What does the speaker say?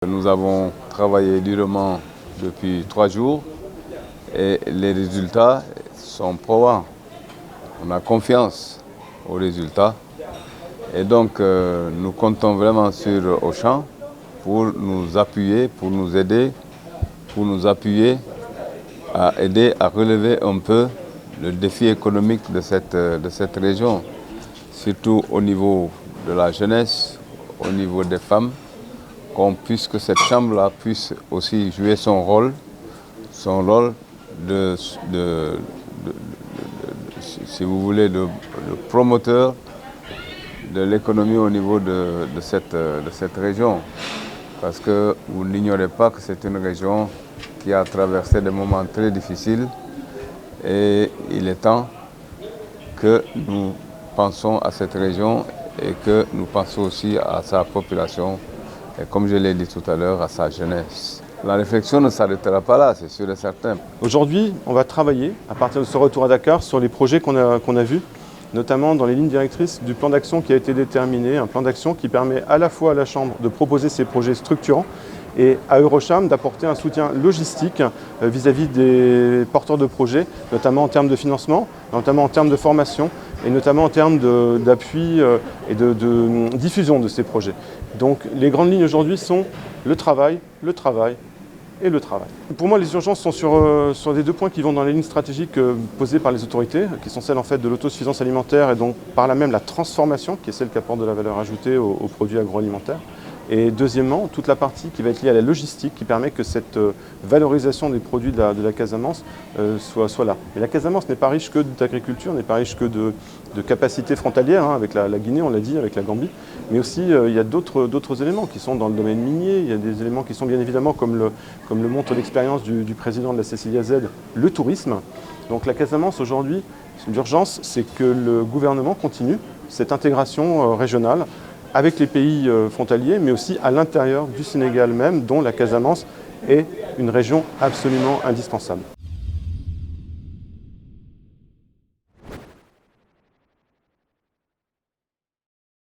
Nous avons travaillé durement depuis 3 jours et les résultats sont probants. On a confiance aux résultats et donc nous comptons vraiment sur Auchan pour nous appuyer, pour nous aider, pour nous appuyer à aider à relever un peu le défi économique de cette région, surtout au niveau de la jeunesse, au niveau des femmes, que cette chambre-là puisse aussi jouer son rôle si vous voulez, de promoteur de l'économie au niveau de cette région. Parce que vous n'ignorez pas que c'est une région qui a traversé des moments très difficiles et il est temps que nous pensions à cette région et que nous pensions aussi à sa population et, comme je l'ai dit tout à l'heure, à sa jeunesse. La réflexion ne s'arrêtera pas là, c'est sûr et certain. Aujourd'hui, on va travailler, à partir de ce retour à Dakar, sur les projets qu'on a vus, notamment dans les lignes directrices du plan d'action qui a été déterminé, un plan d'action qui permet à la fois à la Chambre de proposer ces projets structurants et à Eurocham d'apporter un soutien logistique vis-à-vis des porteurs de projets, notamment en termes de financement, notamment en termes de formation et notamment en termes d'appui et de diffusion de ces projets. Donc les grandes lignes aujourd'hui sont le travail et le travail. Pour moi, les urgences sont sur les 2 points qui vont dans les lignes stratégiques posées par les autorités, qui sont celles en fait de l'autosuffisance alimentaire et donc par là même la transformation, qui est celle qui apporte de la valeur ajoutée aux produits agroalimentaires. Et deuxièmement, toute la partie qui va être liée à la logistique, qui permet que cette valorisation des produits de la Casamance soit là. Et la Casamance n'est pas riche que d'agriculture, n'est pas riche que de capacités frontalières, hein, avec la Guinée, on l'a dit, avec la Gambie, mais aussi il y a d'autres éléments qui sont dans le domaine minier, il y a des éléments qui sont bien évidemment, comme le montre l'expérience du président de la CCIAZ, le tourisme. Donc la Casamance aujourd'hui, l'urgence, c'est que le gouvernement continue cette intégration régionale avec les pays frontaliers, mais aussi à l'intérieur du Sénégal même, dont la Casamance est une région absolument indispensable.